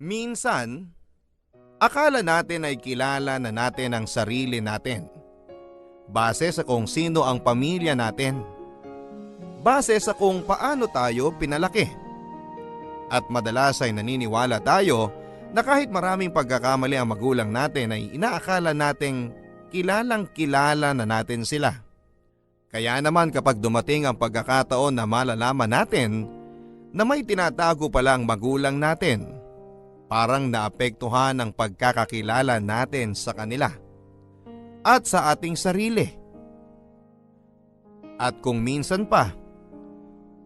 Minsan, akala natin ay kilala na natin ang sarili natin. Base sa kung sino ang pamilya natin. Base sa kung paano tayo pinalaki. At madalas ay naniniwala tayo na kahit maraming pagkakamali ang magulang natin ay inaakala nating kilalang kilala na natin sila. Kaya naman kapag dumating ang pagkakataon na malalaman natin na may tinatago pala ang magulang natin, parang naapektuhan ang pagkakakilala natin sa kanila at sa ating sarili. At kung minsan pa,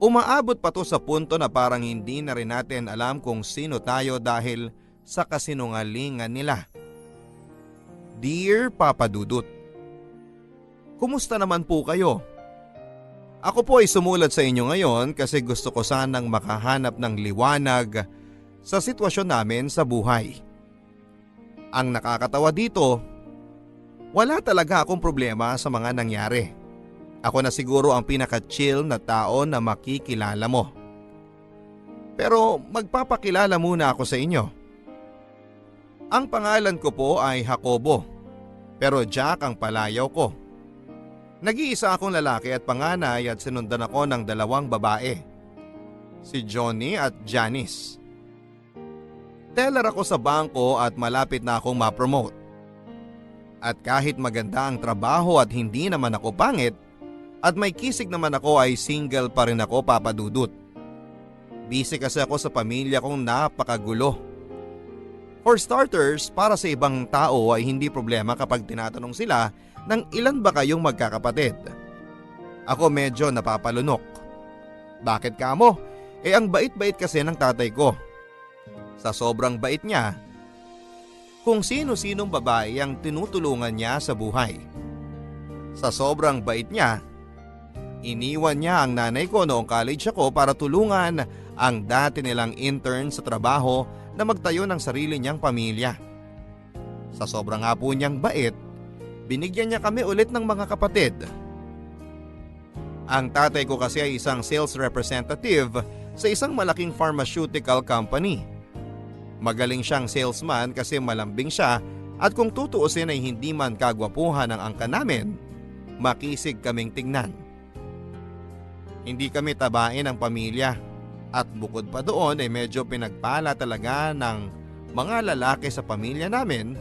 umaabot pa to sa punto na parang hindi na rin natin alam kung sino tayo dahil sa kasinungalingan nila. Dear Papa Dudut, kumusta naman po kayo? Ako po ay sumulat sa inyo ngayon kasi gusto ko sanang makahanap ng liwanag sa sitwasyon namin sa buhay. Ang nakakatawa dito, wala talaga akong problema sa mga nangyari. Ako na siguro ang pinaka-chill na tao na makikilala mo. Pero magpapakilala muna ako sa inyo. Ang pangalan ko po ay Jacobo, pero Jack ang palayaw ko. Nag-iisa akong lalaki at panganay at sinundan ako ng 2 babae, si Johnny at Janice. Teller ako sa bangko at malapit na akong ma-promote. At kahit maganda ang trabaho at hindi naman ako pangit, at may kisig naman ako ay single pa rin ako, Papa Dudut. Busy kasi ako sa pamilya kong napakagulo. For starters, para sa ibang tao ay hindi problema kapag tinatanong sila ng ilan ba kayong magkakapatid. Ako medyo napapalunok. Bakit kamo? Ang bait-bait kasi ng tatay ko. Sa sobrang bait niya, kung sino-sinong babae ang tinutulungan niya sa buhay. Sa sobrang bait niya, iniwan niya ang nanay ko noong college ako para tulungan ang dati nilang intern sa trabaho na magtayo ng sarili niyang pamilya. Sa sobrang nga po niyang bait, binigyan niya kami ulit ng mga kapatid. Ang tatay ko kasi ay isang sales representative sa isang malaking pharmaceutical company. Magaling siyang salesman kasi malambing siya at kung tutuusin ay hindi man kagwapuhan ang angka namin, makisig kaming tingnan. Hindi kami tabain ng pamilya at bukod pa doon ay medyo pinagpala talaga ng mga lalaki sa pamilya namin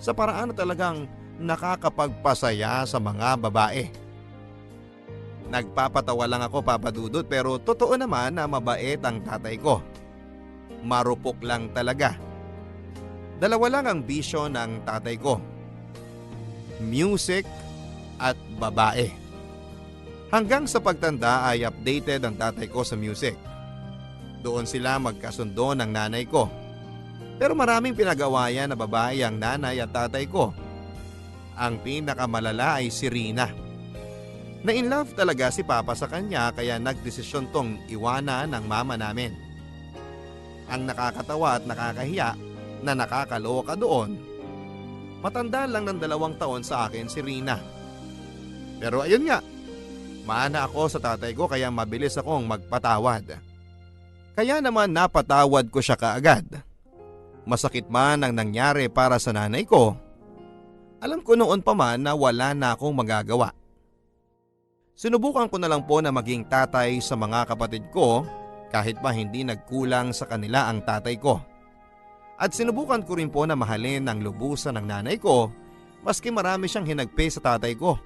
sa paraan na talagang nakakapagpasaya sa mga babae. Nagpapatawa lang ako, Papa Dudut, pero totoo naman na mabait ang tatay ko. Marupok lang talaga. 2 lang ang bisyo ng tatay ko: music at babae. Hanggang sa pagtanda ay updated ang tatay ko sa music. Doon sila magkasundo ng nanay ko. Pero maraming pinagawayan na babae ang nanay at tatay ko. Ang pinakamalala ay si Rina. Na-inlove talaga si Papa sa kanya kaya nagdesisyon tong iwanan ng mama namin. Ang nakakatawa at nakakahiya na nakakaloka doon, matanda lang ng 2 taon sa akin si Rina. Pero ayun nga, maana ako sa tatay ko kaya mabilis akong magpatawad. Kaya naman napatawad ko siya kaagad. Masakit man ang nangyari para sa nanay ko, alam ko noon pa man na wala na akong magagawa. Sinubukan ko na lang po na maging tatay sa mga kapatid ko kahit pa hindi nagkulang sa kanila ang tatay ko. At sinubukan ko rin po na mahalin ang lubusan ng nanay ko maski marami siyang hinagpi sa tatay ko.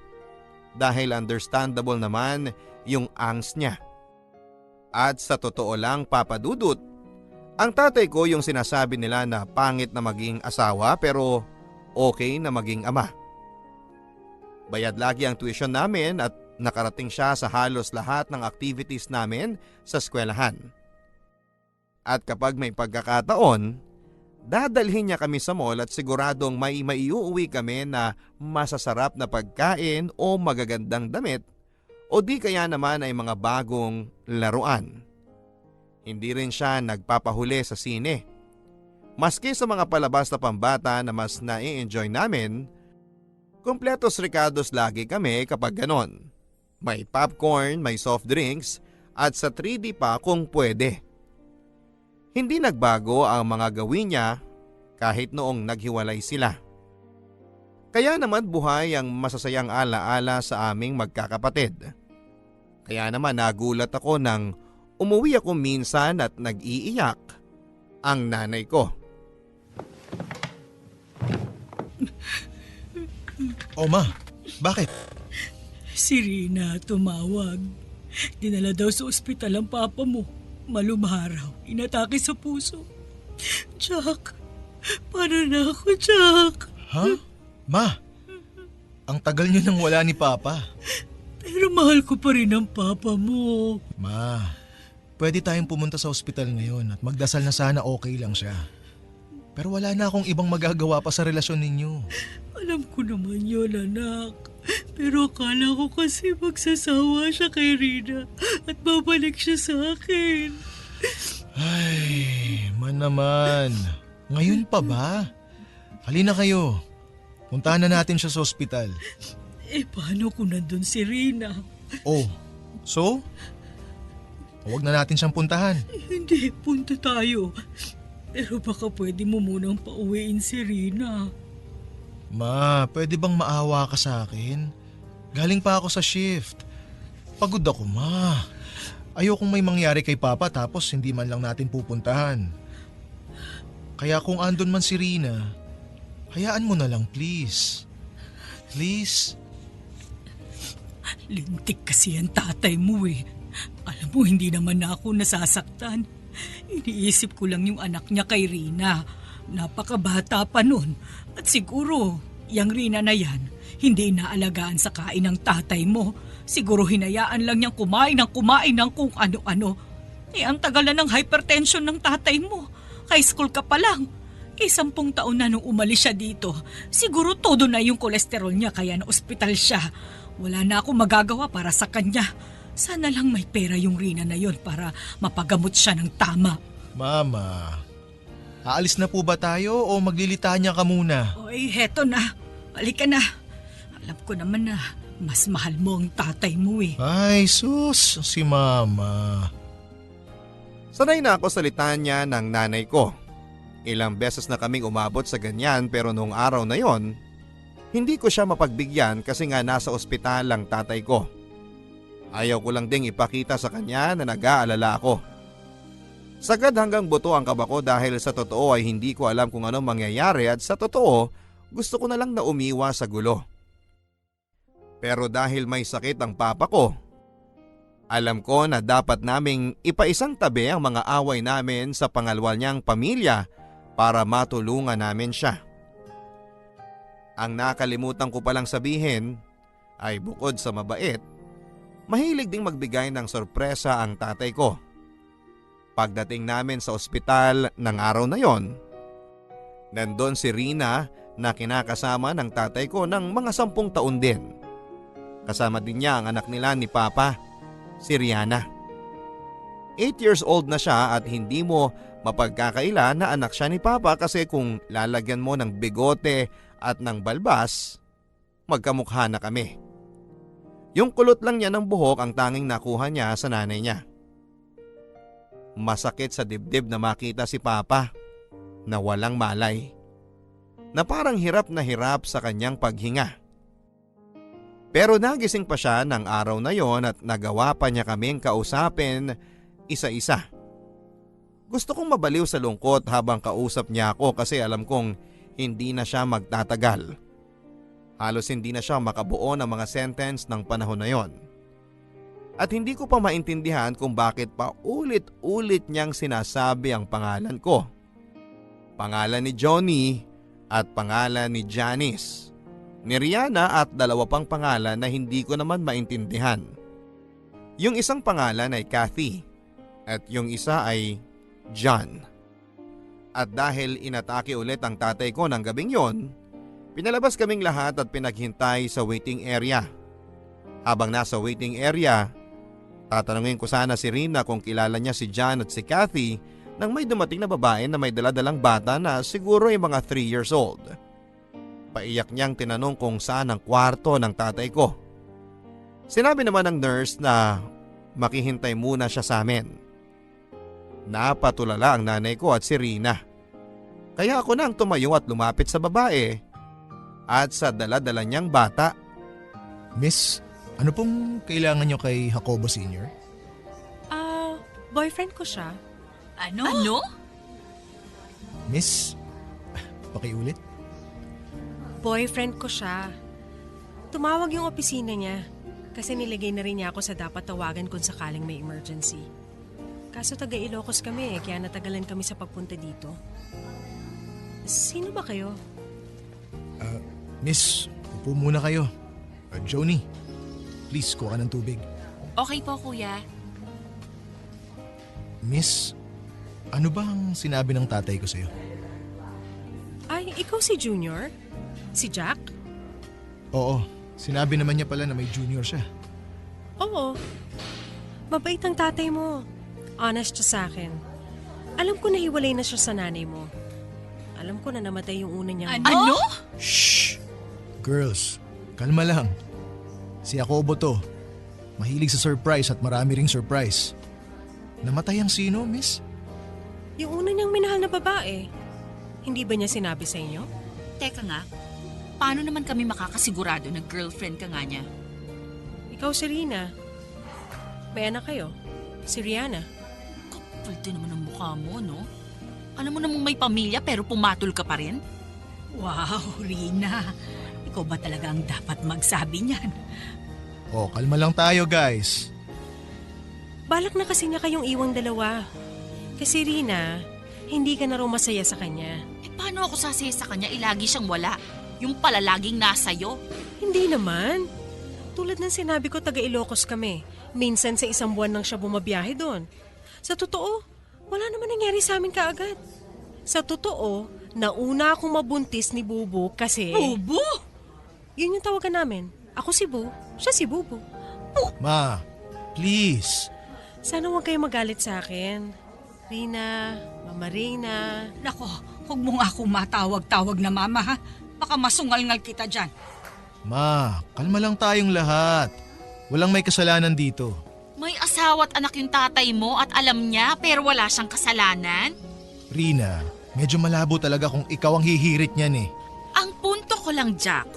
Dahil understandable naman yung angst niya. At sa totoo lang, Papa Dudut, ang tatay ko yung sinasabi nila na pangit na maging asawa pero okay na maging ama. Bayad lagi ang tuition namin at nakarating siya sa halos lahat ng activities namin sa eskwelahan. At kapag may pagkakataon, dadalhin niya kami sa mall at siguradong may maiuuwi kami na masasarap na pagkain o magagandang damit o di kaya naman ay mga bagong laruan. Hindi rin siya nagpapahuli sa sine. Maski sa mga palabas na pambata na mas nai-enjoy namin, kumpletos recados lagi kami kapag ganon. May popcorn, may soft drinks at sa 3D pa kung pwede. Hindi nagbago ang mga gawin niya kahit noong naghiwalay sila. Kaya naman buhay ang masasayang alaala sa aming magkakapatid. Kaya naman nagulat ako nang umuwi ako minsan at nag-iiyak ang nanay ko. O ma, bakit? Si Rina tumawag. Dinala daw sa ospital ang papa mo. Malumaraw, inatake sa puso. Jack, paano na ako, Jack? Ha? Ma, ang tagal niyo nang wala ni Papa. Pero mahal ko pa rin ang papa mo. Ma, pwede tayong pumunta sa ospital ngayon at magdasal na sana okay lang siya. Pero wala na akong ibang magagawa pa sa relasyon ninyo. Alam ko naman yun, anak. Pero akala ko kasi magsasawa siya kay Rina at babalik siya sa akin. Ay, man naman. Ngayon pa ba? Halina kayo. Puntahan na natin siya sa ospital. Paano kung nandun si Rina? Oh, so? Huwag na natin siyang puntahan. Hindi, punta tayo. Pero baka pwede mo munang pauwiin si Rina. Ma, pwede bang maawa ka sa akin? Galing pa ako sa shift. Pagod ako, ma. Ayokong may mangyari kay Papa tapos hindi man lang natin pupuntahan. Kaya kung andun man si Rina, hayaan mo na lang please. Please? Lintik kasi ang tatay mo eh. Alam mo, hindi naman ako nasasaktan. Iniisip ko lang yung anak niya kay Rina. Napakabata pa nun. At siguro, yung Rina na yan, hindi inaalagaan sa kain ng tatay mo. Siguro hinayaan lang niyang kumain ng kung ano-ano. Ang tagal na ng hypertension ng tatay mo. High school ka pa lang. 10 taon na nung umalis siya dito. Siguro todo na yung kolesterol niya kaya na ospital siya. Wala na akong magagawa para sa kanya. Sana lang may pera yung Rina na yon para mapagamot siya ng tama. Mama, aalis na po ba tayo o maglilitanya ka muna? Oy, heto na. Halika na. Alam ko naman na mas mahal mo ang tatay mo eh. Ay, sus, si Mama. Sanay na ako sa litanya ng nanay ko. Ilang beses na kaming umabot sa ganyan pero noong araw na yon, hindi ko siya mapagbigyan kasi nga nasa ospital ang tatay ko. Ayaw ko lang ding ipakita sa kanya na nag-aalala ako. Sagad hanggang buto ang kaba ko dahil sa totoo ay hindi ko alam kung anong mangyayari at sa totoo gusto ko na lang na umiwas sa gulo. Pero dahil may sakit ang papa ko, alam ko na dapat naming ipaisang tabi ang mga away namin sa pangalwal niyang pamilya para matulungan namin siya. Ang nakalimutan ko palang sabihin ay bukod sa mabait, mahilig ding magbigay ng sorpresa ang tatay ko. Pagdating namin sa ospital ng araw na yon, nandun si Rina na kinakasama ng tatay ko ng mga 10 taon din. Kasama din niya ang anak nila ni Papa, si Rihanna. 8 years old na siya at hindi mo mapagkakaila na anak siya ni Papa kasi kung lalagyan mo ng bigote at ng balbas, magkamukha na kami. Yung kulot lang niya ng buhok ang tanging nakuha niya sa nanay niya. Masakit sa dibdib na makita si Papa na walang malay, na parang hirap na hirap sa kanyang paghinga. Pero nagising pa siya ng araw na yon at nagawa pa niya kaming kausapin isa-isa. Gusto kong mabaliw sa lungkot habang kausap niya ako kasi alam kong hindi na siya magtatagal. Halos hindi na siya makabuo ng mga sentence ng panahon na yon. At hindi ko pa maintindihan kung bakit pa ulit-ulit niyang sinasabi ang pangalan ko. Pangalan ni Johnny at pangalan ni Janice. Ni Rihanna at 2 pang pangalan na hindi ko naman maintindihan. Yung isang pangalan ay Kathy at yung isa ay John. At dahil inatake ulit ang tatay ko ng gabing yon, pinalabas kaming lahat at pinaghintay sa waiting area. Habang nasa waiting area, tatanungin ko sana si Rina kung kilala niya si John at si Kathy nang may dumating na babae na may daladalang bata na siguro ay mga 3 years old. Paiyak niyang tinanong kung saan ang kwarto ng tatay ko. Sinabi naman ng nurse na makihintay muna siya sa amin. Napatulala ang nanay ko at si Rina. Kaya ako na ang tumayo at lumapit sa babae at sa dala-dala niyang bata. Miss, ano pong kailangan nyo kay Jacobo Sr.? Boyfriend ko siya. Ano? Miss, pakiulit. Boyfriend ko siya. Tumawag yung opisina niya kasi nilagay na rin niya ako sa dapat tawagan kung sakaling may emergency. Kaso taga Ilocos kami kaya natagalan kami sa pagpunta dito. Sino ba kayo? Miss, upo muna kayo. Joni, please kuha ka ng tubig. Okay po, kuya. Miss, ano ba ang sinabi ng tatay ko sa'yo? Ay, ikaw si Junior? Si Jack? Oo, sinabi naman niya pala na may junior siya. Oo. Mabait ang tatay mo. Honest siya sa akin. Alam ko na hiwalay na siya sa nanay mo. Alam ko na namatay yung una niyang... Ano? Shh! Girls, kalma lang. Si Jacobo to. Mahilig sa surprise at marami ring surprise. Namatay ang sino, miss? Yung una niyang minahal na babae. Hindi ba niya sinabi sa inyo? Teka nga, paano naman kami makakasigurado na girlfriend ka nga niya? Ikaw si Rina. May anak kayo? Si Rihanna. Kapal din naman ang mukha mo, no? Alam mo namang may pamilya pero pumatol ka pa rin? Wow, Rina. Ikaw ba talaga ang dapat magsabi niyan? Oh, kalma lang tayo, guys. Balak na kasi niya kayong iwang dalawa. Kasi Rina, hindi ka na raw masaya sa kanya. Eh paano ako sasaya sa kanya? Lagi siyang wala. Yung pala laging nasa'yo. Hindi naman. Tulad ng sinabi ko, taga Ilocos kami. Minsan sa isang buwan lang siya bumabiyahe doon. Sa totoo, wala naman nangyari sa amin kaagad. Sa totoo, nauna akong mabuntis ni Bubu kasi... Bubu? Yun yung tawagan namin. Ako si Bu, siya si Bubu. Ma, please. Sana huwag kayo magalit sa akin. Rina, Mama Rina. Nako, huwag mo nga akong matawag-tawag na mama ha. Baka masungal-ngal kita dyan. Ma, kalma lang tayong lahat. Walang may kasalanan dito. May asawa at anak yung tatay mo at alam niya pero wala siyang kasalanan? Rina, medyo malabo talaga kung ikaw ang hihirit niyan eh. Ang punto ko lang, Jack,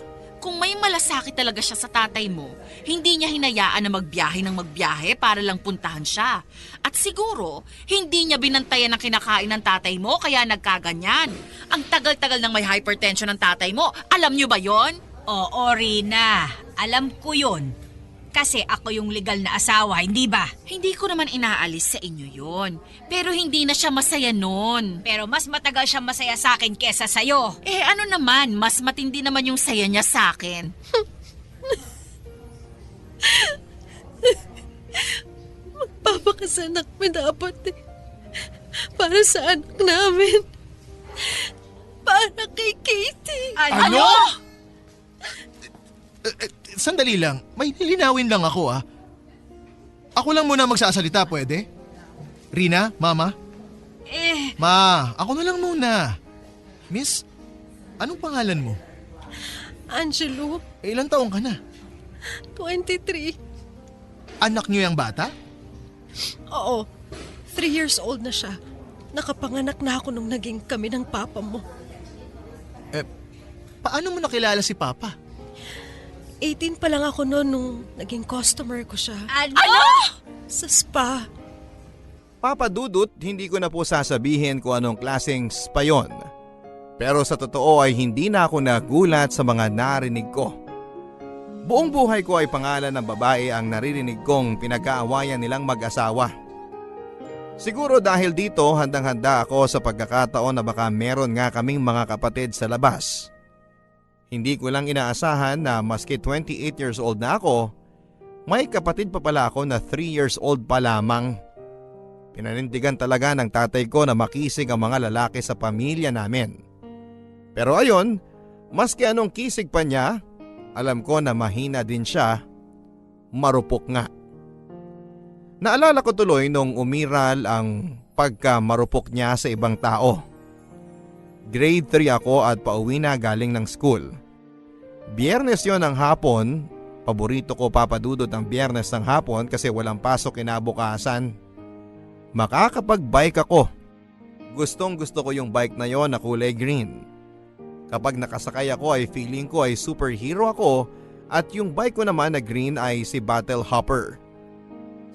kung may malasakit talaga siya sa tatay mo, hindi niya hinayaan na magbiyahe para lang puntahan siya. At siguro, hindi niya binantayan ang kinakain ng tatay mo kaya nagkaganyan. Ang tagal-tagal ng may hypertension ng tatay mo, alam niyo ba yon? Oo, Rina. Alam ko yun. Kasi ako yung legal na asawa, hindi ba? Hindi ko naman inaalis sa inyo yon. Pero hindi na siya masaya nun. Pero mas matagal siya masaya sa akin kesa sa'yo. Eh ano naman, mas matindi naman yung saya niya sa akin. Magpapakasanak mo dapat eh. Para sa anak namin. Para kay Katie. Ano? Sandali lang, may lilinawin lang ako ah. Ako lang muna magsasalita, pwede? Rina, Mama? Ma, ako na lang muna. Miss, anong pangalan mo? Angelo, Ilang taong ka na? 23. Anak niyo yung bata? Oo, 3 years old na siya. Nakapanganak na ako nung naging kami ng papa mo. Paano mo nakilala si Papa? 18 pa lang ako noon nung naging customer ko siya. Ano? Sa spa. Papa Dudut, hindi ko na po sasabihin kung anong klaseng spa yun. Pero sa totoo ay hindi na ako nagulat sa mga narinig ko. Buong buhay ko ay pangalan ng babae ang naririnig kong pinag-aawayan nilang mag-asawa. Siguro dahil dito handang-handa ako sa pagkakataon na baka meron nga kaming mga kapatid sa labas. Hindi ko lang inaasahan na maski 28 years old na ako, may kapatid pa pala ako na 3 years old pa lamang. Pinanindigan talaga ng tatay ko na makisig ang mga lalaki sa pamilya namin. Pero ayon, maski anong kisig pa niya, alam ko na mahina din siya, marupok nga. Naalala ko tuloy nung umiral ang pagka-marupok niya sa ibang tao. Grade 3 ako at pauwi na galing ng school. Biyernes yon ng hapon, paborito ko papadudot ang biyernes ng hapon kasi walang pasok kinabukasan. makakapag-bike ako. Gustong gusto ko yung bike na yon na kulay green. Kapag nakasakay ako ay feeling ko ay superhero ako at yung bike ko naman na green ay si Battle Hopper.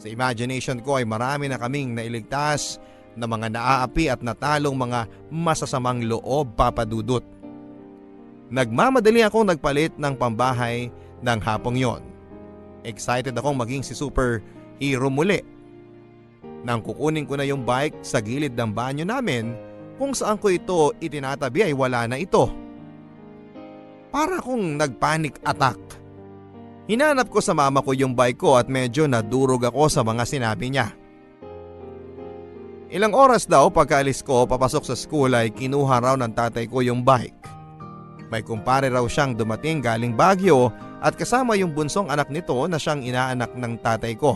Sa imagination ko ay marami na kaming nailigtas na mga naaapi at natalong mga masasamang loob, Papa Dudut. Nagmamadali akong nagpalit ng pambahay ng hapong yon. Excited akong maging si superhero muli. Nang kukunin ko na yung bike sa gilid ng banyo namin, kung saan ko ito itinatabi ay wala na ito. Para akong nagpanic attack. Hinanap ko sa mama ko yung bike ko at medyo nadurog ako sa mga sinabi niya. Ilang oras daw pagkaalis ko papasok sa school ay kinuha raw ng tatay ko yung bike. May kumpare raw siyang dumating galing Baguio at kasama yung bunsong anak nito na siyang inaanak ng tatay ko.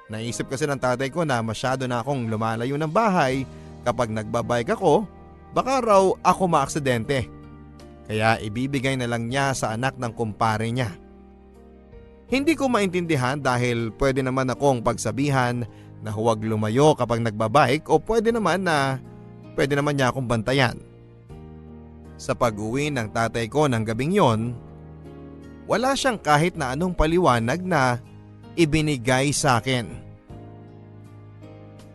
Naisip kasi ng tatay ko na masyado na akong lumalayo ng bahay. Kapag nagbabike ako, baka raw ako maaksidente. Kaya ibibigay na lang niya sa anak ng kumpare niya. Hindi ko maintindihan dahil pwede naman akong pagsabihan na huwag lumayo kapag nagbabike o pwede naman niya akong bantayan. Sa pag-uwi ng tatay ko ng gabing yon, wala siyang kahit na anong paliwanag na ibinigay sa akin.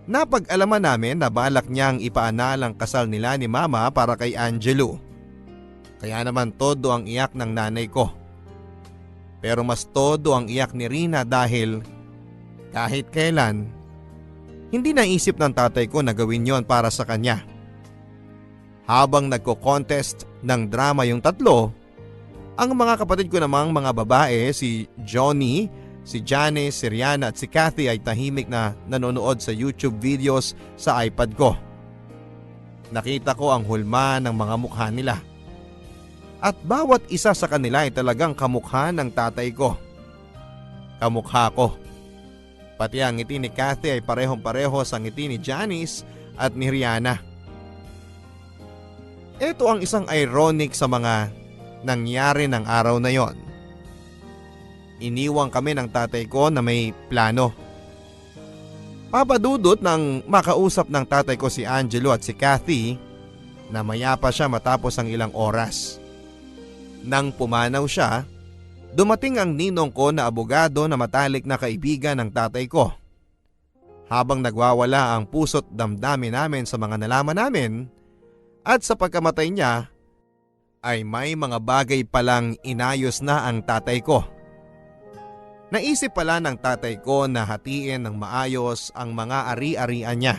Napag-alaman namin na balak niyang ipaanal ang kasal nila ni Mama para kay Angelo. Kaya naman todo ang iyak ng nanay ko. Pero mas todo ang iyak ni Rina dahil kahit kailan, hindi naisip ng tatay ko na gawin yon para sa kanya. Habang nagko-contest ng drama yung tatlo, ang mga kapatid ko namang mga babae, si Johnny, si Janice, si Rihanna at si Kathy ay tahimik na nanonood sa YouTube videos sa iPad ko. Nakita ko ang hulma ng mga mukha nila. At bawat isa sa kanila ay talagang kamukha ng tatay ko. Kamukha ko. Pati ang ngiti ni Kathy ay parehong-pareho sa ngiti ni Janice at ni Rihanna. Ito ang isang ironic sa mga nangyari ng araw na yon. Iniwang kami ng tatay ko na may plano. Papadudot nang makausap ng tatay ko si Angelo at si Kathy na mayapa siya matapos ang ilang oras. Nang pumanaw siya, dumating ang ninong ko na abogado na matalik na kaibigan ng tatay ko. Habang nagwawala ang puso't damdamin namin sa mga nalaman namin at sa pagkamatay niya, ay may mga bagay palang inayos na ang tatay ko. Naisip pala ng tatay ko na hatiin ng maayos ang mga ari-arian niya.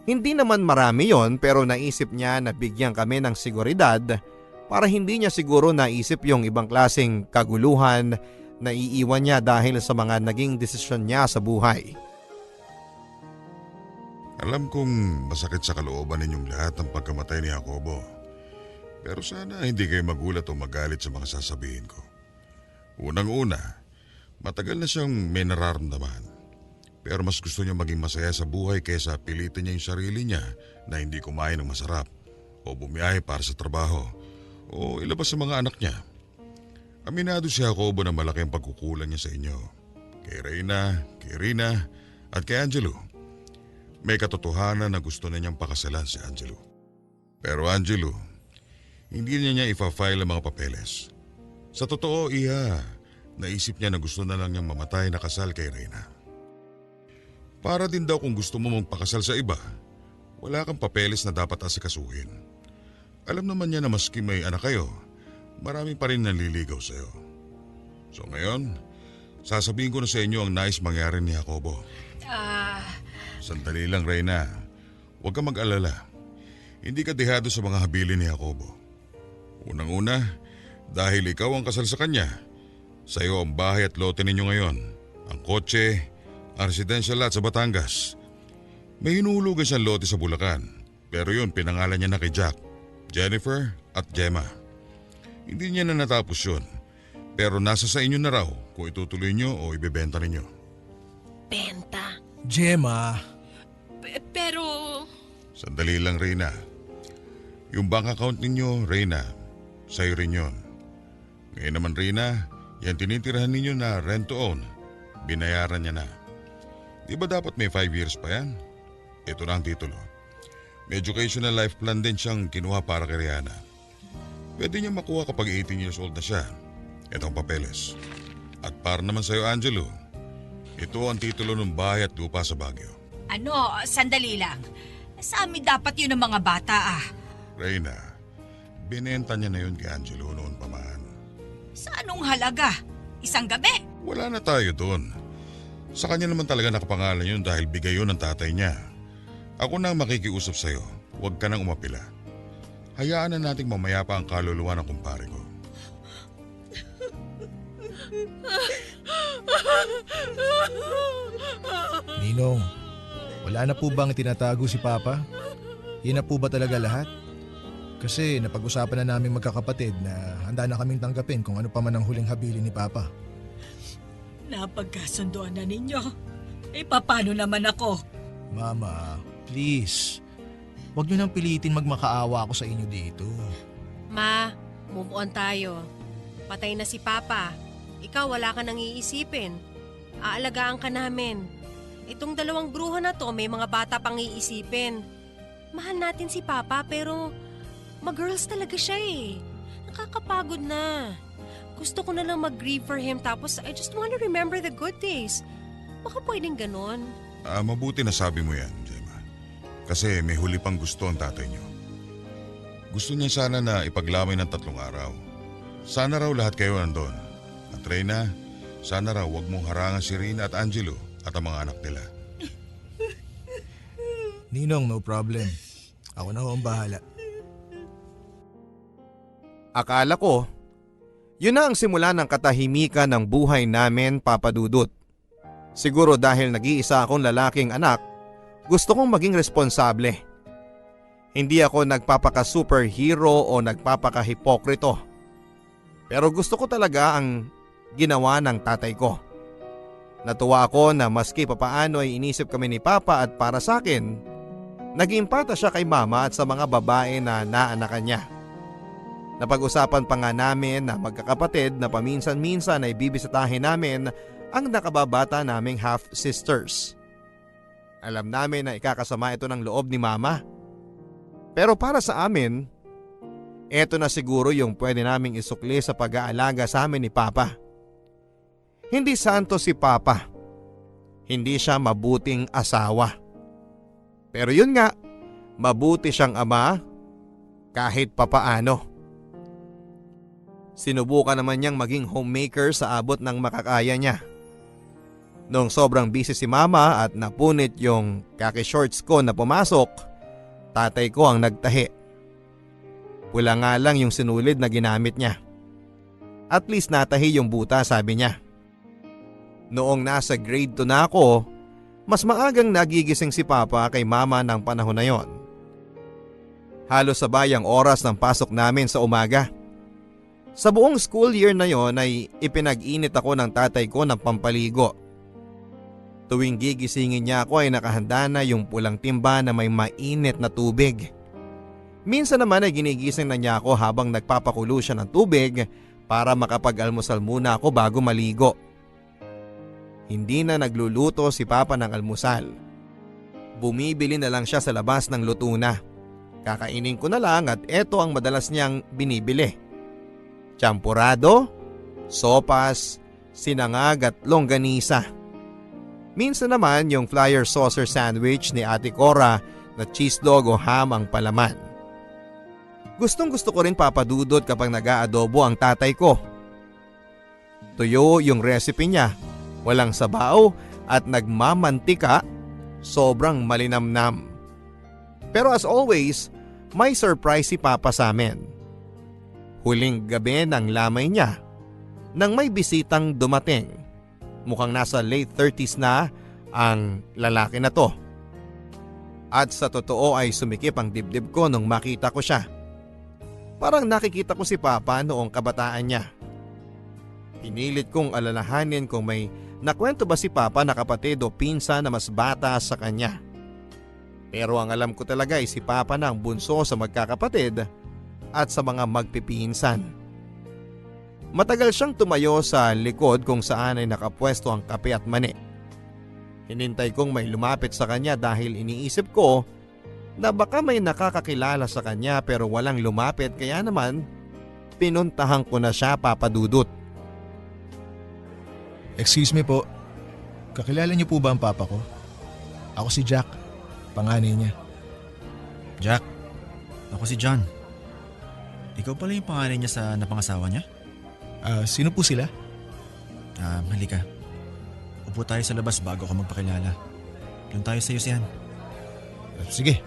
Hindi naman marami yon pero naisip niya na bigyan kami ng seguridad para hindi niya siguro naisip yung ibang klaseng kaguluhan na iiwan niya dahil sa mga naging desisyon niya sa buhay. Alam kong masakit sa kalooban ninyong lahat ang pagkamatay ni Jacobo. Pero sana hindi kayo magulat o magalit sa mga sasabihin ko. Unang-una, matagal na siyang may nararamdaman. Pero mas gusto niya maging masaya sa buhay kaysa pilitin niya yung sarili niya na hindi kumain ng masarap o bumiyahe para sa trabaho o ilabas sa mga anak niya. Aminado si Jacobo na malaki ang pagkukulang niya sa inyo. Kay Reyna, kay Rina at kay Angelo. May katotohanan na gusto na niyang pakasalan si Angelo. Pero Angelo, hindi niya ipa-file ang mga papeles. Sa totoo, naisip niya na gusto na lang niyang mamatay na kasal kay Reyna. Para din daw kung gusto mo magpakasal sa iba, wala kang papeles na dapat asikasuhin. Alam naman niya na maski may anak kayo, marami pa rin nanliligaw sa'yo. So ngayon, sasabihin ko na sa inyo ang nais mangyari ni Jacobo. Sandali lang, Reyna. Huwag kang mag-alala. Hindi ka dehado sa mga habilin ni Jacobo. Unang-una, dahil ikaw ang kasal sa kanya, sa'yo ang bahay at lote ninyo ngayon, ang kotse, ang residential lot sa Batangas. May hinuhulugan siyang lote sa Bulacan, pero yun pinangalan niya na kay Jack, Jennifer at Gemma. Hindi niya na natapos yun, pero nasa sa inyo na raw kung itutuloy niyo o ibebenta ninyo. Benta? Gemma, Pero... Sandali lang, Reyna. Yung bank account ninyo, Reyna, sa'yo rin yun. Ngayon naman, Reyna, yan tinitirahan ninyo na rent to own, binayaran niya na. Di ba dapat may 5 years pa yan? Ito na ang titulo. May educational life plan din siyang kinuha para kay Rihanna. Pwede niya makuha kapag 18 years old na siya. Ito ang papeles. At para naman sa'yo, Angelo, ito ang titulo ng bahay at lupa sa Baguio. Ano, sandali lang. Sa amin dapat yun ng mga bata ah. Reyna, binenta niya na yun kay Angelo noon pa man. Sa anong halaga? Isang gabi? Wala na tayo doon. Sa kanya naman talaga nakapangalan yun dahil bigay yun ng tatay niya. Ako na ang makikiusap sa'yo. Huwag ka nang umapila. Hayaan na nating mamaya pa ang kaluluwa ng kumpare ko. Ninong, wala na po bang tinatago si Papa? Yan na po ba talaga lahat? Kasi napag-usapan na namin magkakapatid na handa na kaming tanggapin kung ano pa man ang huling habilin ni Papa. Napagkasunduan na ninyo. Eh, paano naman ako? Mama, please. Huwag niyo nang pilitin magmakaawa ako sa inyo dito. Ma, move on tayo. Patay na si Papa. Ikaw wala ka nang iisipin. Aalagaan ka namin. Itong dalawang bruha na to may mga bata pang iisipin. Mahal natin si Papa pero mag-girls talaga siya eh. Nakakapagod na. Gusto ko na lang mag-grieve for him tapos I just want to remember the good days. Baka pwedeng ganon. Mabuti na sabi mo yan, Gemma. Kasi may huli pang gusto ang tatay niyo. Gusto niya sana na ipaglamay ng 3 araw. Sana raw lahat kayo nandun. At Reyna, sana raw wag mong harangan si Rina at Angelo at ang mga anak nila. Ninong, no problem. Ako na ho ang bahala. Akala ko, yun na ang simula ng katahimikan ng buhay namin, Papa Dudut. Siguro dahil nag-iisa akong lalaking anak, gusto kong maging responsable. Hindi ako nagpapaka-superhero o nagpapaka-hipokrito. Pero gusto ko talaga ang ginawa ng tatay ko. Natuwa ako na maski papaano ay inisip kami ni Papa at para sa akin, naging empata siya kay Mama at sa mga babae na naanakan niya. Napag-usapan pa nga namin na magkakapatid na paminsan-minsan ay bibisitahin namin ang nakababata naming half-sisters. Alam namin na ikakasama ito ng loob ni Mama. Pero para sa amin, eto na siguro yung pwede naming isukli sa pag-aalaga sa amin ni Papa. Hindi santo si Papa. Hindi siya mabuting asawa. Pero yun nga, mabuti siyang ama kahit papaano. Sinubukan naman niyang maging homemaker sa abot ng makakaya niya. Noong sobrang busy si Mama at napunit yung kaki-shorts ko na pumasok, tatay ko ang nagtahi. Pula nga lang yung sinulid na ginamit niya. At least natahi yung buta, sabi niya. Noong nasa grade 2 na ako, mas maagang nagigising si Papa kay Mama ng panahon na yon. Halos sabay ang oras ng pasok namin sa umaga. Sa buong school year na yon ay ipinag-init ako ng tatay ko ng pampaligo. Tuwing gigisingin niya ako ay nakahanda na yung pulang timba na may mainit na tubig. Minsan naman ay ginigising na niya ako habang nagpapakulo siya ng tubig para makapag-almusal muna ako bago maligo. Hindi na nagluluto si Papa ng almusal. Bumibili na lang siya sa labas ng luto na. Kakainin ko na lang at eto ang madalas niyang binibili. Champurado, sopas, sinangag at longganisa. Minsan naman yung flyer saucer sandwich ni Ate Cora na cheese dog o ham ang palaman. Gustong gusto ko rin papadudot kapag nag-aadobo ang tatay ko. Tuyo yung recipe niya, walang sabaw at nagmamantika, sobrang malinamnam. Pero as always, may surprise si Papa sa amin. Huling gabi ng lamay niya nang may bisitang dumating. Mukhang nasa late 30s na ang lalaki na to. At sa totoo ay sumikip ang dibdib ko nung makita ko siya. Parang nakikita ko si Papa noong kabataan niya. Pinilit kong alalahanin kung may nakwento ba si Papa na kapatid o pinsa na mas bata sa kanya. Pero ang alam ko talaga ay si Papa na ang bunso sa magkakapatid at sa mga magpipinsan. Matagal siyang tumayo sa likod kung saan ay nakapwesto ang kape at mani. Hinintay kong may lumapit sa kanya dahil iniisip ko na baka may nakakakilala sa kanya pero walang lumapit kaya naman pinuntahan ko na siya, Papa Dudut. Excuse me po. Kakilala niyo po ba ang papa ko? Ako si Jack, panganay niya. Jack, ako si John. Ikaw pala yung panganay niya sa napangasawa niya? Sino po sila? Halika. Upo tayo sa labas bago ako magpakilala. Doon tayo sa yusihan. Sige.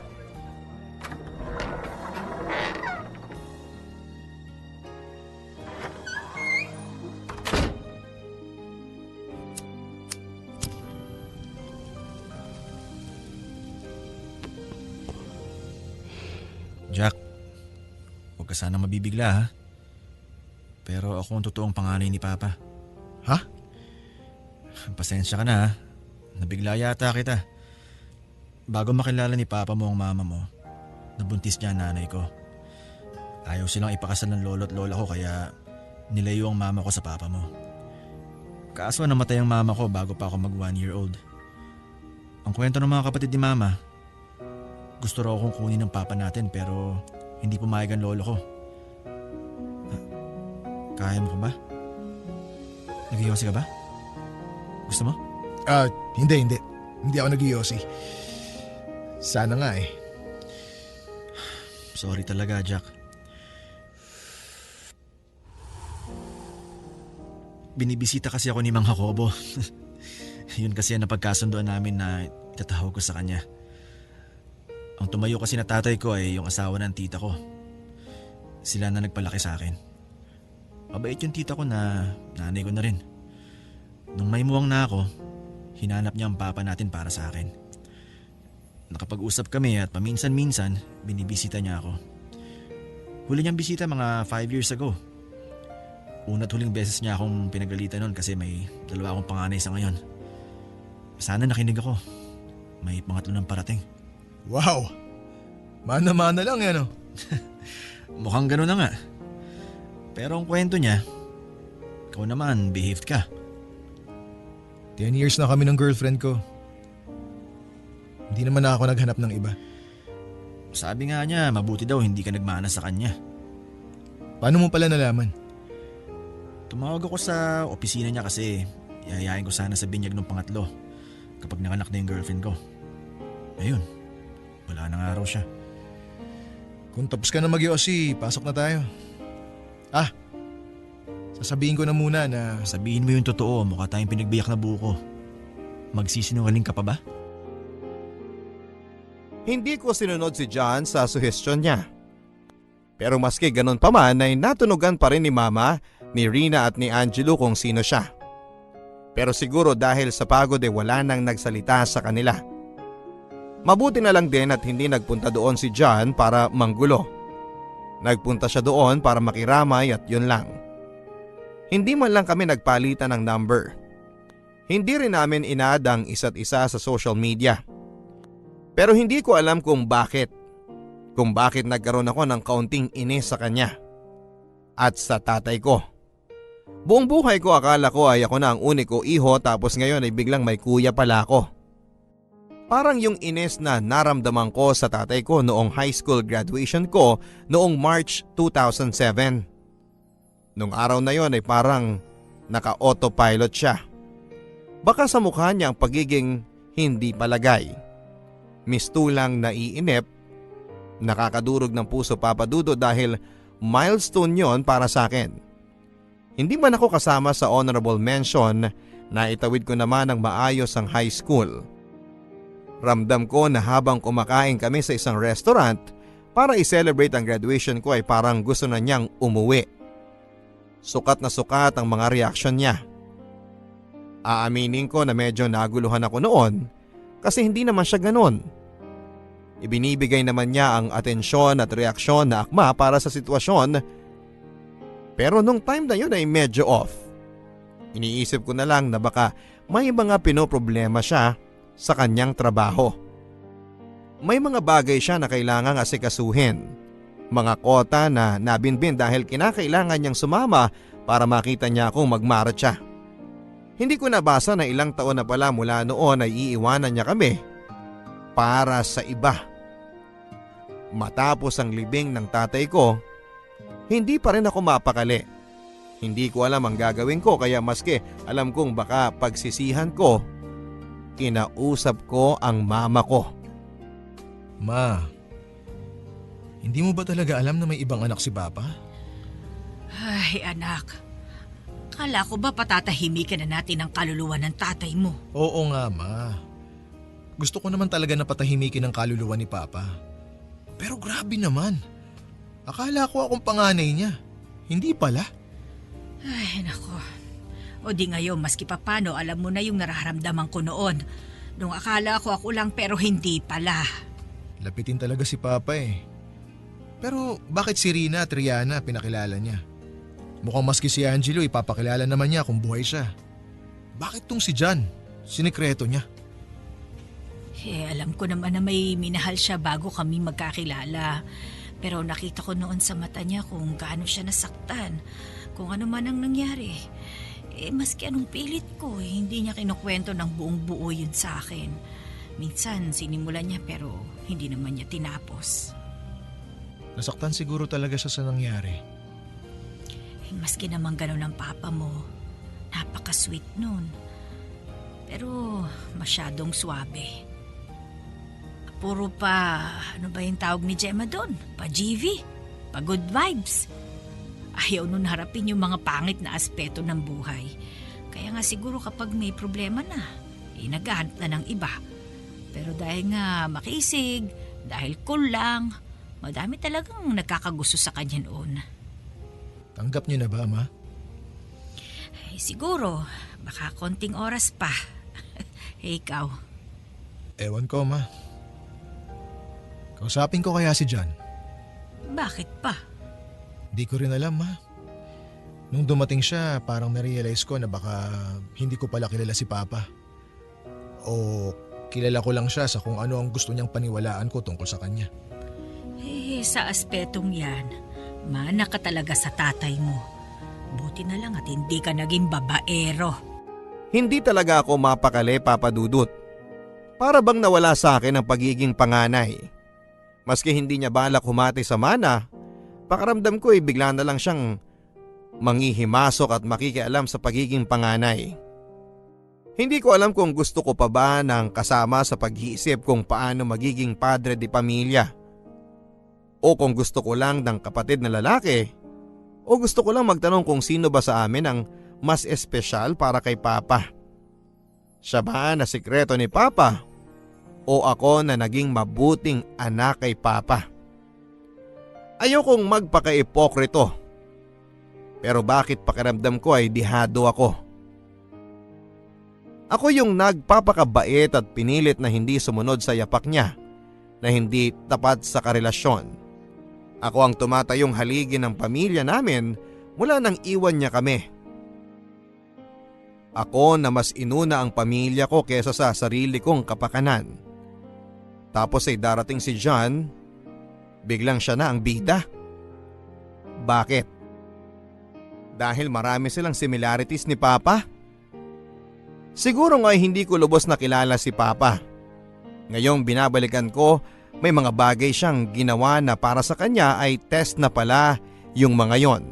Jack, huwag ka sanang mabibigla ha. Pero ako ang totoong panganay ni Papa. Ha? Pasensya ka na ha. Nabigla yata kita. Bago makilala ni Papa mo ang mama mo, nabuntis niya ang nanay ko. Ayaw silang ipakasal ng lolo at lola ko kaya nilayo ang mama ko sa papa mo. Kaso namatay ang mama ko bago pa ako mag 1-year-old. Ang kwento ng mga kapatid ni Mama, gusto raw akong kunin ng papa natin pero hindi pumayag ang lolo ko. Kaya mo ba? Nag-iossi ka ba? Gusto mo? Hindi. Hindi ako nag-iossi. Sana nga eh. Sorry talaga, Jack. Binibisita kasi ako ni Mang Jacobo. Yun kasi ang napagkasundoan namin na itatahog ko sa kanya. Ang tumayo kasi na tatay ko ay yung asawa ng tita ko. Sila na nagpalaki sa akin. Mabait yung tita ko na nanay ko na rin. Nung may muwang na ako, hinanap niya ang papa natin para sa akin. Nakapag-usap kami at paminsan-minsan binibisita niya ako. Huli niyang bisita mga 5 years ago. Una't huling beses niya akong pinagalitan noon kasi may 2 akong panganay sa ngayon. Sana nakinig ako. May pangatlo ng parating. Wow! Mana-mana lang yan oh. Mukhang gano'n na nga. Pero ang kwento niya, ikaw naman, behaved ka. 10 years na kami ng girlfriend ko. Hindi naman ako naghanap ng iba. Sabi nga niya, mabuti daw hindi ka nagmana sa kanya. Paano mo pala nalaman? Tumawag ako sa opisina niya kasi yayain ko sana sa binyag ng pangatlo kapag nakanak na yung girlfriend ko. Ayun, wala na nga raw siya. Kung tapos ka na mag-iossi, pasok na tayo. Sasabihin ko na muna na Sabihin mo yung totoo, mukha tayong pinagbiyak na buko. Magsisinungaling ka pa ba? Hindi ko sinunod si John sa suhestyon niya. Pero maski ganun pa man ay natunugan pa rin ni Mama, ni Rina at ni Angelo kung sino siya. Pero siguro dahil sa pagod wala nang nagsalita sa kanila. Mabuti na lang din at hindi nagpunta doon si John para manggulo. Nagpunta siya doon para makiramay at yun lang. Hindi man lang kami nagpalitan ng number. Hindi rin namin inad ang isa't isa sa social media. Pero hindi ko alam kung bakit. Kung bakit nagkaroon ako ng kaunting inis sa kanya. At sa tatay ko. Buong buhay ko akala ko ay ako na ang uniko iho tapos ngayon ay biglang may kuya pala ako. Parang yung inis na naramdaman ko sa tatay ko noong high school graduation ko noong March 2007. Nung araw na yon ay parang naka-autopilot siya. Baka sa mukha niya ang pagiging hindi palagay. Mistulang naiinip, nakakadurog ng puso Papa Dudo dahil milestone yon para sa akin. Hindi man ako kasama sa honorable mention na itawid ko naman ng maayos ang high school. Ramdam ko na habang kumakain kami sa isang restaurant para i-celebrate ang graduation ko ay parang gusto na niyang umuwi. Sukat na sukat ang mga reaksyon niya. Aaminin ko na medyo naguluhan ako noon kasi hindi naman siya ganon. Ibinibigay naman niya ang atensyon at reaksyon na akma para sa sitwasyon. Pero nung time na yun ay medyo off. Iniisip ko na lang na baka may mga pinoproblema siya sa kanyang trabaho. May mga bagay siya na kailangang asikasuhin. Mga kota na nabinbin dahil kinakailangan niyang sumama para makita niya akong magmarcha. Hindi ko nabasa na ilang taon na pala mula noon ay iiwanan niya kami para sa iba. Matapos ang libing ng tatay ko, hindi pa rin ako mapakali. Hindi ko alam ang gagawin ko kaya maski alam kong baka pagsisihan ko, kinausap ko ang mama ko. Ma, hindi mo ba talaga alam na may ibang anak si Papa? Ay, anak. Kala ko ba patatahimikan na natin ang kaluluwa ng tatay mo? Oo nga, Ma. Gusto ko naman talaga na patahimikin ang kaluluwa ni Papa. Pero grabe naman. Akala ko akong panganay niya. Hindi pala. Ay, nako. O di ngayon, maski papano, alam mo na yung nararamdaman ko noon. Nung akala ko ako lang pero hindi pala. Lapitin talaga si Papa eh. Pero bakit si Rina at Rihanna pinakilala niya? Mukhang maski si Angelo ipapakilala naman niya kung buhay siya. Bakit tong si John? Sinikreto niya. Alam ko naman na may minahal siya bago kami magkakilala. Pero nakita ko noon sa mata niya kung gaano siya nasaktan. Kung ano man ang nangyari. Maski anong pilit ko, hindi niya kinukwento ng buong buo yun sa akin. Minsan sinimulan niya pero hindi naman niya tinapos. Nasaktan siguro talaga siya sa nangyari. Maski naman gano'n ang papa mo, napaka-sweet nun. Pero masyadong swabe. Puro pa, ano ba yung tawag ni Gemma doon? Pa-GV, pa-good vibes. Ayaw nun harapin yung mga pangit na aspeto ng buhay. Kaya nga siguro kapag may problema na, naghahanap na ng iba. Pero dahil nga makisig, dahil cool lang, madami talagang nagkakagusto sa kanya noon. Tanggap niyo na ba, Ma? Siguro, baka konting oras pa. Ikaw? Ewan ko, Ma. Kausapin ko kaya si John? Bakit pa? Di ko rin alam, Ma. Nung dumating siya, parang narealize ko na baka hindi ko pala kilala si Papa. O kilala ko lang siya sa kung ano ang gusto niyang paniwalaan ko tungkol sa kanya. Sa aspetong yan, mana ka talaga sa tatay mo. Buti na lang at hindi ka naging babaero. Hindi talaga ako mapakali, Papa Dudut. Para bang nawala sa akin ang pagiging panganay. Maski hindi niya balak humati sa mana, pakaramdam ko bigla na lang siyang manghihimasok at makikialam sa pagiging panganay. Hindi ko alam kung gusto ko pa ba ng kasama sa pag-iisip kung paano magiging padre di pamilya. O kung gusto ko lang ng kapatid na lalaki. O gusto ko lang magtanong kung sino ba sa amin ang mas espesyal para kay Papa. Siya ba na sikreto ni Papa? O ako na naging mabuting anak kay Papa? Ayokong magpaka-ipokrito. Pero bakit pakiramdam ko ay dihado ako? Ako yung nagpapakabait at pinilit na hindi sumunod sa yapak niya, na hindi tapat sa karelasyon. Ako ang tumatayong haligi ng pamilya namin mula nang iwan niya kami. Ako na mas inuna ang pamilya ko kesa sa sarili kong kapakanan. Tapos ay darating si John, biglang siya na ang bida. Bakit? Dahil marami silang similarities ni Papa? Siguro nga hindi ko lubos nakilala si Papa. Ngayong binabalikan ko, may mga bagay siyang ginawa na para sa kanya ay test na pala yung mga yon.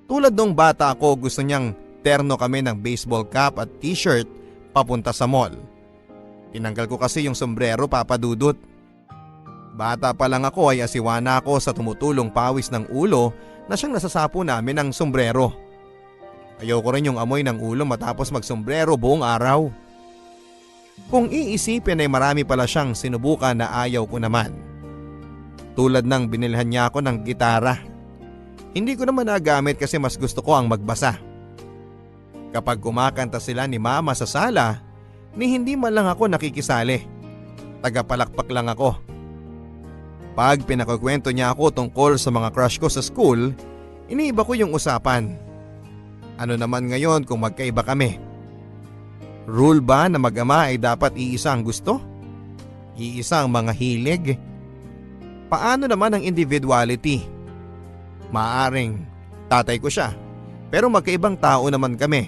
Tulad nung bata ako, gusto niyang terno kami ng baseball cap at t-shirt papunta sa mall. Tinanggal ko kasi yung sombrero, Papa Dudut. Bata pa lang ako ay asiwana ako sa tumutulong pawis ng ulo na siyang nasasapo namin ng sombrero. Ayoko rin yung amoy ng ulo matapos magsombrero buong araw. Kung iisipin ay marami pala siyang sinubukan na ayaw ko naman. Tulad ng binilhan niya ako ng gitara. Hindi ko naman nagamit kasi mas gusto ko ang magbasa. Kapag kumakanta sila ni Mama sa sala, ni hindi man lang ako nakikisali. Tagapalakpak lang ako. Pag pinakukwento niya ako tungkol sa mga crush ko sa school, iniiba ko yung usapan. Ano naman ngayon kung magkaiba kami? Rule ba na mag-ama ay dapat iisa ang gusto? Iisa ang mga hilig? Paano naman ang individuality? Maaring tatay ko siya, pero magkaibang tao naman kami.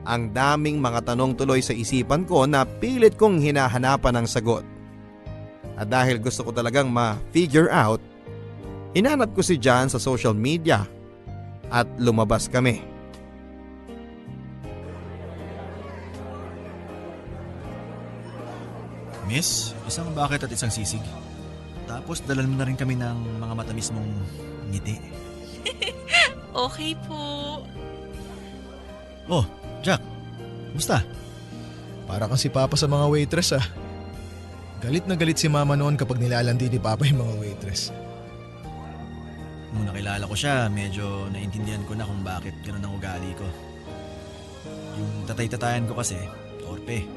Ang daming mga tanong tuloy sa isipan ko na pilit kong hinahanapan ng sagot. At dahil gusto ko talagang ma-figure out, hinanap ko si John sa social media at lumabas kami. Miss, isang bakit at isang sisig. Tapos dalan mo na rin kami ng mga matamis mong ngiti. Okay po. Oh, Jack. Musta? Para kang si Papa sa mga waitress ah. Galit na galit si Mama noon kapag nilalandi ni Papa yung mga waitress. Nung nakilala ko siya, medyo naintindihan ko na kung bakit ganun ang ugali ko. Yung tatay-tatayan ko kasi, torpe.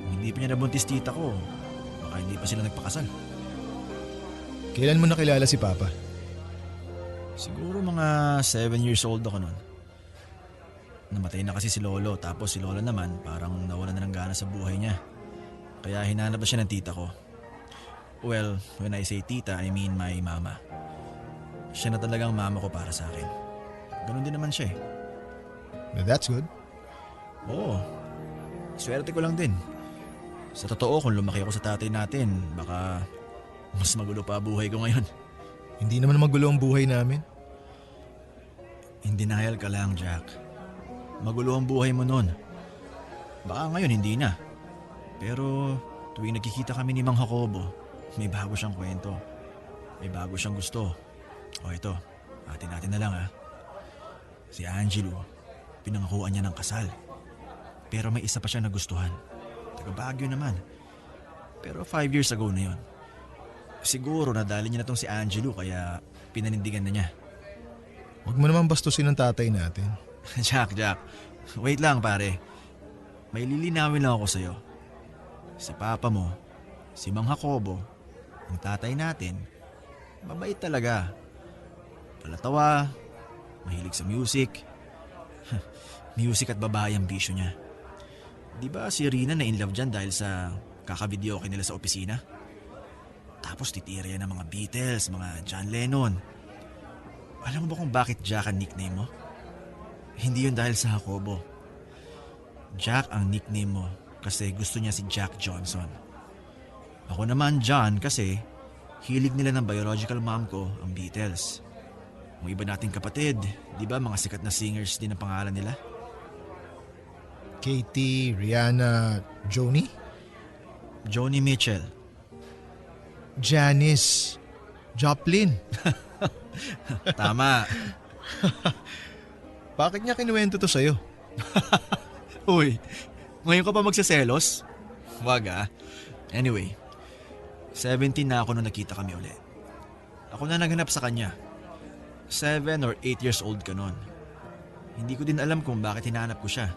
Kung hindi pa niya nabuntis tita ko, baka hindi pa sila nagpakasal. Kailan mo nakilala si Papa? Siguro mga 7 years old ako noon. Namatay na kasi si Lolo, tapos si Lola naman parang nawala na ng gana sa buhay niya. Kaya hinanap na siya ng tita ko. Well, when I say tita, I mean my mama. Siya na talagang mama ko para sa akin. Ganon din naman siya eh. That's good. Oo, swerte ko lang din. Sa totoo, kung lumaki ako sa tatay natin, baka mas magulo pa buhay ko ngayon. Hindi naman magulo ang buhay namin. In denial ka lang, Jack. Magulo ang buhay mo noon. Baka ngayon hindi na. Pero tuwing nagkikita kami ni Mang Jacobo, may bago siyang kwento. May bago siyang gusto. O ito, atin natin na lang ha. Si Angelo, pinangakuan niya ng kasal. Pero may isa pa siya nagustuhan. Taga Baguio naman. Pero 5 years ago na yon. Siguro nadali niya na tong si Angelo kaya pinanindigan na niya. Huwag mo naman bastusin ang tatay natin. Jack. Wait lang pare. May lilinawin lang ako sa'yo. Si papa mo, si Mang Jacobo, ang tatay natin, mabait talaga. Palatawa, mahilig sa music. Music at babae ang bisyo niya. Di ba si Rina na in love dyan dahil sa kakavideo nila sa opisina? Tapos titira yan ng mga Beatles, mga John Lennon. Alam mo ba kung bakit Jack ang nickname mo? Hindi yun dahil sa Jacobo. Jack ang nickname mo kasi gusto niya si Jack Johnson. Ako naman John kasi hilig nila ng biological mom ko ang Beatles. Ang iba nating kapatid, di ba mga sikat na singers din ang pangalan nila? Katie, Rihanna, Joni? Joni Mitchell. Janice, Joplin. Tama. Bakit niya kinuwento to sa'yo? Uy, ngayon ka pa magsaselos? Wag ah. Anyway, 17 na ako nung nakita kami ulit. Ako na naghanap sa kanya. 7 or 8 years old ka nun. Hindi ko din alam kung bakit hinanap ko siya.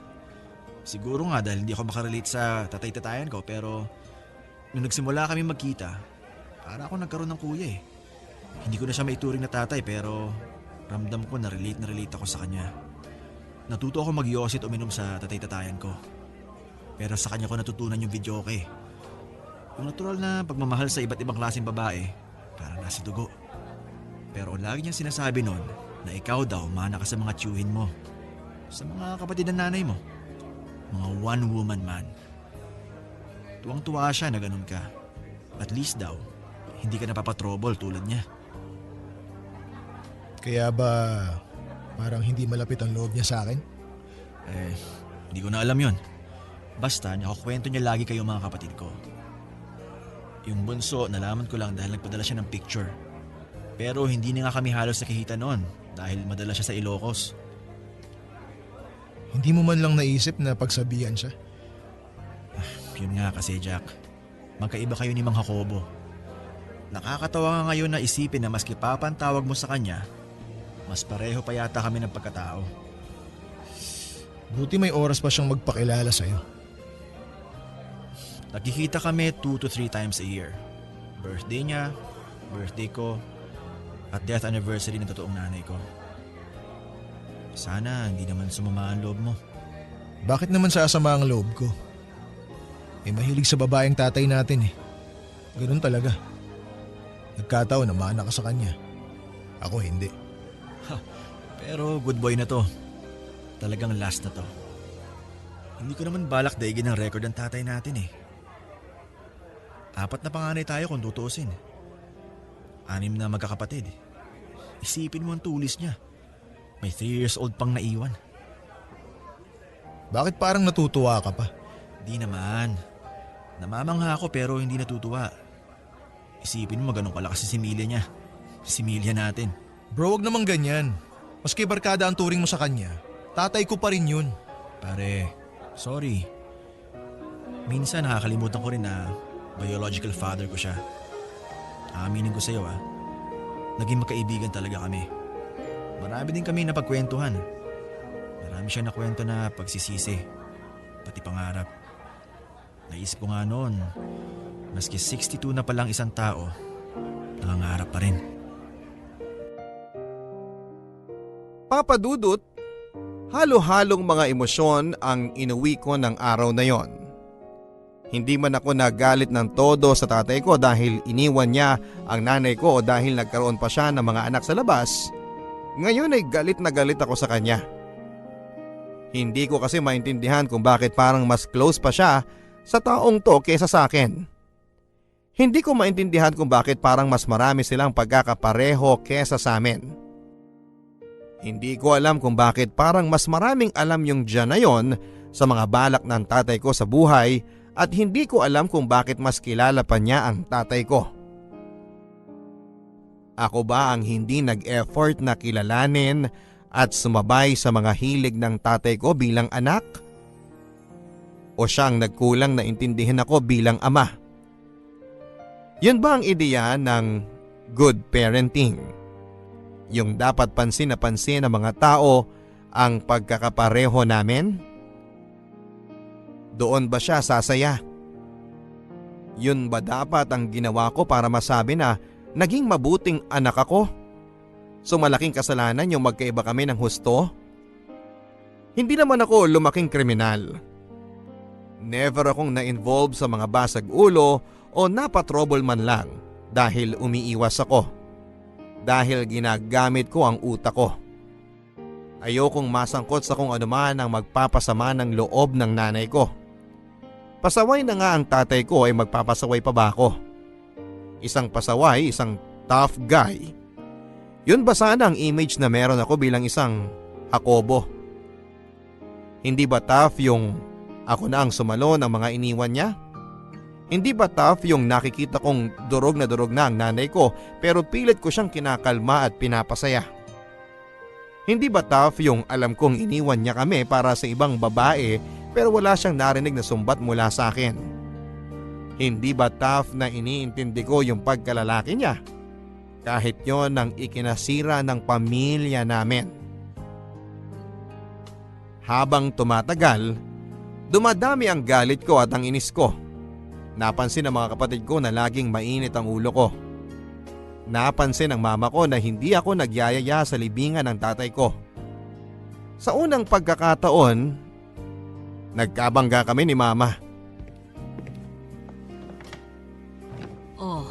Siguro nga dahil hindi ako makarelate sa tatay-tatayan ko pero nung nagsimula kami magkita, para ako nagkaroon ng kuya eh. Hindi ko na siya maituring na tatay pero ramdam ko na relate ako sa kanya. Natuto ako mag-yosit uminom sa tatay-tatayan ko. Pero sa kanya ko natutunan yung videoke. Yung natural na pagmamahal sa iba't ibang klaseng babae, parang nasa dugo. Pero lagi niyang sinasabi nun na ikaw daw mana ka sa mga tiyuhin mo. Sa mga kapatid ng nanay mo. Mga one-woman man. Tuwang-tuwa siya na ganun ka. At least daw, hindi ka napapatrouble tulad niya. Kaya ba parang hindi malapit ang loob niya sa akin? Hindi ko na alam yon. Basta nakakwento niya lagi kayo mga kapatid ko. Yung bunso, nalaman ko lang dahil nagpadala siya ng picture. Pero hindi na nga kami halos nakikita noon dahil madala siya sa Ilocos. Hindi mo man lang naisip na pagsabihan siya? Yun nga kasi Jack, magkaiba kayo ni Mang Jacobo. Nakakatawa nga ngayon na isipin na maski papa ang tawag mo sa kanya, mas pareho pa yata kami ng pagkatao. Buti may oras pa siyang magpakilala sa'yo. Nagkikita kami 2 to 3 times a year. Birthday niya, birthday ko, at death anniversary ng totoong nanay ko. Sana hindi naman sumama ang loob mo. Bakit naman sasama ang loob ko? Mahilig sa babaeng tatay natin eh. Ganun talaga. Nagkataon na mana ka sa kanya. Ako hindi. Pero good boy na to. Talagang last na to. Hindi ko naman balak daigin ang record ng tatay natin eh. 4 na panganay tayo kung tutuusin. 6 na magkakapatid. Isipin mo ang tulis niya. May 3 years old pang naiwan. Bakit parang natutuwa ka pa? Di naman. Namamangha ako pero hindi natutuwa. Isipin mo ganun kalakas si Emilia niya. Si Emilia natin. Bro, wag naman ganyan. Maski barkada ang turing mo sa kanya, tatay ko pa rin yun. Pare, sorry. Minsan nakakalimutan ko rin na biological father ko siya. Aaminin ko sa'yo naging magkaibigan talaga kami. Marami din kami napagkwentuhan. Marami siya na kwento na pagsisisi, pati pangarap. Naisip ko nga noon, maski 62 na palang isang tao, nangangarap pa rin. Papa Dudut, halo-halong mga emosyon ang inuwi ko ng araw na yon. Hindi man ako nagalit ng todo sa tatay ko dahil iniwan niya ang nanay ko o dahil nagkaroon pa siya ng mga anak sa labas. Ngayon ay galit na galit ako sa kanya. Hindi ko kasi maintindihan kung bakit parang mas close pa siya sa taong to kesa sa akin. Hindi ko maintindihan kung bakit parang mas marami silang pagkakapareho kesa sa amin. Hindi ko alam kung bakit parang mas maraming alam yung Jan na yon sa mga balak ng tatay ko sa buhay at hindi ko alam kung bakit mas kilala pa niya ang tatay ko. Ako ba ang hindi nag-effort na kilalanin at sumabay sa mga hilig ng tatay ko bilang anak? O siyang nagkulang na intindihin ako bilang ama? Yun ba ang ideya ng good parenting? Yung dapat pansin na pansin ng mga tao ang pagkakapareho namin? Doon ba siya sasaya? Yun ba dapat ang ginawa ko para masabi na naging mabuting anak ako? So malaking kasalanan yung magkaiba kami ng husto? Hindi naman ako lumaking kriminal. Never akong na-involve sa mga basag ulo o napatrouble man lang dahil umiiwas ako. Dahil ginagamit ko ang utak ko. Ayokong masangkot sa kung anuman ang magpapasama ng loob ng nanay ko. Pasaway na nga ang tatay ko ay magpapasaway pa ba ako? Isang pasaway, isang tough guy. Yun ba sana ang image na meron ako bilang isang Jacobo? Hindi ba tough yung ako na ang sumalo ng mga iniwan niya? Hindi ba tough yung nakikita kong durog na ang nanay ko pero pilit ko siyang kinakalma at pinapasaya? Hindi ba tough yung alam kong iniwan niya kami para sa ibang babae pero wala siyang narinig na sumbat mula sa akin? Hindi ba tough na iniintindi ko yung pagkalalaki niya? Kahit yon ang ikinasira ng pamilya namin. Habang tumatagal, dumadami ang galit ko at ang inis ko. Napansin ng mga kapatid ko na laging mainit ang ulo ko. Napansin ng mama ko na hindi ako nagyayaya sa libingan ng tatay ko. Sa unang pagkakataon, nagkabangga kami ni mama. Oh,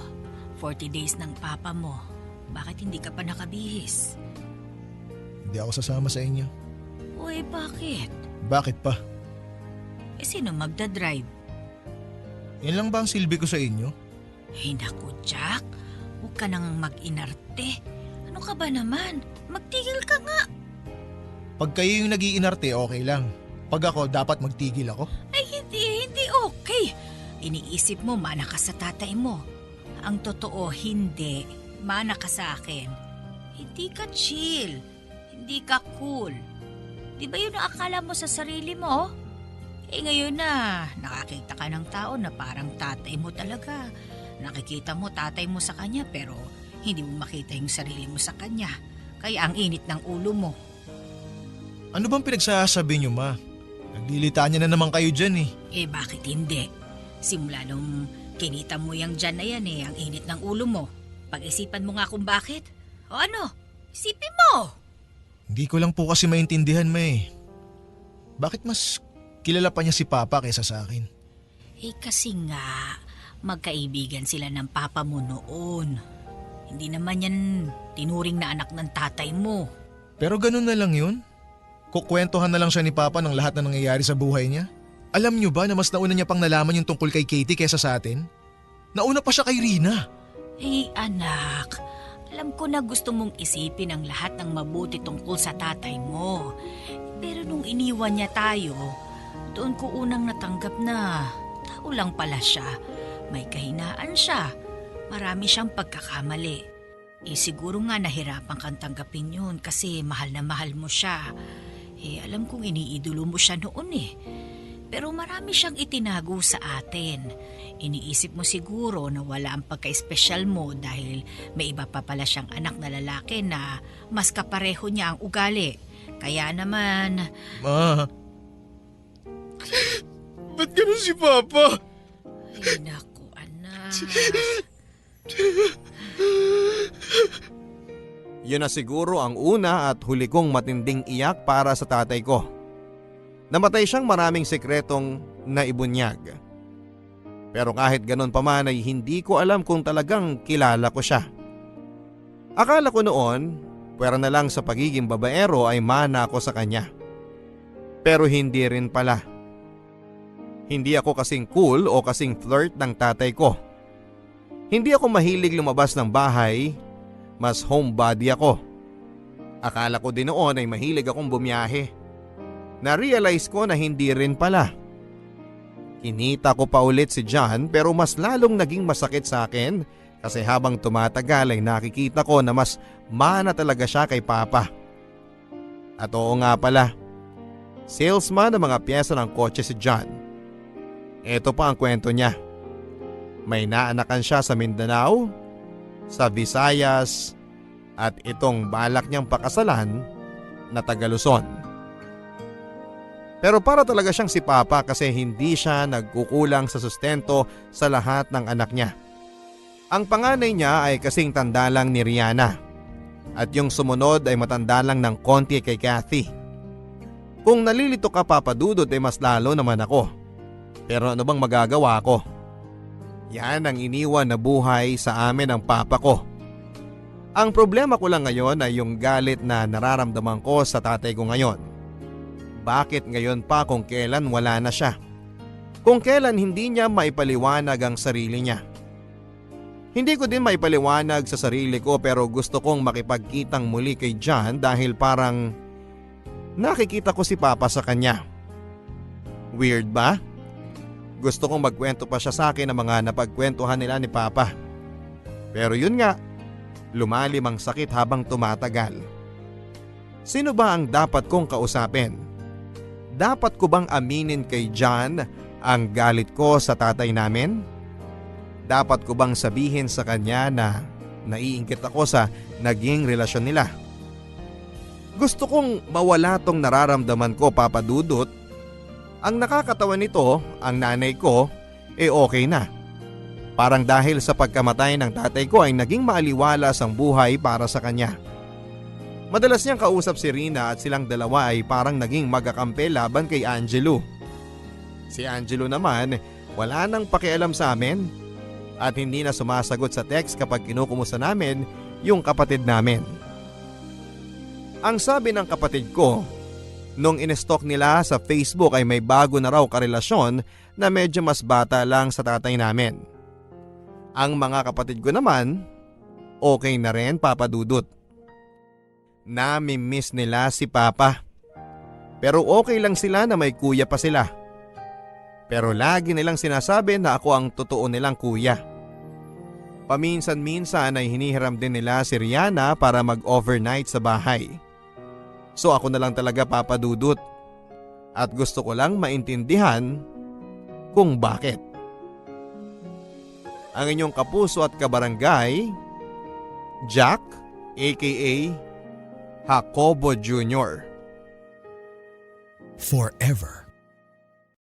40 days ng papa mo. Bakit hindi ka pa nakabihis? Hindi ako sasama sa inyo. Uy, bakit? Bakit pa? Sino magdadrive? Yan lang ba ang silbi ko sa inyo? Ay naku, Jack. Huwag ka nang mag-inarte. Ano ka ba naman? Magtigil ka nga. Pag kayo yung nag-iinarte, okay lang. Pag ako, dapat magtigil ako? Ay hindi okay. Iniisip mo mana ka sa tatay mo. Ang totoo, hindi. Mana ka sa akin. Hindi ka chill. Hindi ka cool. Di ba yun ang akala mo sa sarili mo? Ngayon na, nakakita ka ng tao na parang tatay mo talaga. Nakikita mo tatay mo sa kanya pero hindi mo makita yung sarili mo sa kanya. Kaya ang init ng ulo mo. Ano bang pinagsasabi niyo, ma? Naglilitaan niya na naman kayo dyan eh. Bakit hindi? Simula nung kinita mo yung dyan na yan ang init ng ulo mo. Pag-isipan mo nga kung bakit. O ano? Isipin mo! Hindi ko lang po kasi maintindihan, ma eh. Bakit mas kilala pa niya si Papa kaysa sa akin? Kasi nga, magkaibigan sila ng papa mo noon. Hindi naman yan tinuring na anak ng tatay mo. Pero ganun na lang yun? Kukwentuhan na lang siya ni Papa ng lahat na nangyayari sa buhay niya? Alam niyo ba na mas nauna niya pang nalaman yung tungkol kay Katie kesa sa atin? Nauna pa siya kay Rina. Eh anak, alam ko na gusto mong isipin ang lahat ng mabuti tungkol sa tatay mo. Pero nung iniwan niya tayo, doon ko unang natanggap na tao lang pala siya. May kahinaan siya. Marami siyang pagkakamali. Eh siguro nga nahirapan kang tanggapin yun kasi mahal na mahal mo siya. Eh alam kong iniidolo mo siya noon eh. Pero marami siyang itinago sa atin. Iniisip mo siguro na wala ang pagka-espesyal mo dahil may iba pa pala siyang anak na lalaki na mas kapareho niya ang ugali. Kaya naman... Ma, ba't ganun si Papa? Ay naku, anak. Yun na siguro ang una at huli kong matinding iyak para sa tatay ko. Namatay siyang maraming sekretong naibunyag. Pero kahit ganun pa man ay hindi ko alam kung talagang kilala ko siya. Akala ko noon, pwera na lang sa pagiging babaero ay mana ako sa kanya. Pero hindi rin pala. Hindi ako kasing cool o kasing flirt ng tatay ko. Hindi ako mahilig lumabas ng bahay, mas homebody ako. Akala ko din noon ay mahilig akong bumiyahe. Na-realize ko na hindi rin pala. Kinita ko pa ulit si John pero mas lalong naging masakit sa akin kasi habang tumatagal ay nakikita ko na mas mana talaga siya kay Papa. At oo nga pala, salesman ng mga pyesa ng kotse si John. Ito pa ang kwento niya. May naanakan siya sa Mindanao, sa Visayas at itong balak niyang pakasalan na taga Luzon. Pero para talaga siyang si Papa kasi hindi siya nagkukulang sa sustento sa lahat ng anak niya. Ang panganay niya ay kasing tanda lang ni Rihanna at yung sumunod ay matanda lang ng konti kay Kathy. Kung nalilito ka Papa Dudut ay mas lalo naman ako. Pero ano bang magagawa ko? Yan ang iniwan na buhay sa amin ng Papa ko. Ang problema ko lang ngayon ay yung galit na nararamdaman ko sa tatay ko ngayon. Bakit ngayon pa kung kailan wala na siya? Kung kailan hindi niya maipaliwanag ang sarili niya? Hindi ko din maipaliwanag sa sarili ko pero gusto kong makipagkitang muli kay John dahil parang nakikita ko si Papa sa kanya. Weird ba? Gusto kong magkwento pa siya sa akin ng mga napagkwentuhan nila ni Papa. Pero yun nga, lumalim ang sakit habang tumatagal. Sino ba ang dapat kong kausapin? Dapat ko bang aminin kay John ang galit ko sa tatay namin? Dapat ko bang sabihin sa kanya na naiinggit ako sa naging relasyon nila? Gusto kong mawala tong nararamdaman ko Papa Dudut. Ang nakakatawa nito, ang nanay ko, okay na. Parang dahil sa pagkamatay ng tatay ko ay naging maaliwalas ang buhay para sa kanya. Madalas niyang kausap si Rina at silang dalawa ay parang naging magkakampi laban kay Angelo. Si Angelo naman wala nang pakialam sa amin at hindi na sumasagot sa text kapag kinukumusta namin yung kapatid namin. Ang sabi ng kapatid ko, nung in-stalk nila sa Facebook ay may bago na raw karelasyon na medyo mas bata lang sa tatay namin. Ang mga kapatid ko naman, okay na rin Papa Dudut. Nami-miss nila si Papa. Pero okay lang sila na may kuya pa sila. Pero lagi nilang sinasabi na ako ang totoo nilang kuya. Paminsan-minsan ay hinihiram din nila si Rihanna para mag-overnight sa bahay. So ako na lang talaga Papa Dudut. At gusto ko lang maintindihan kung bakit. Ang inyong kapuso at kabarangay, Jack aka Jacobo Jr. Forever.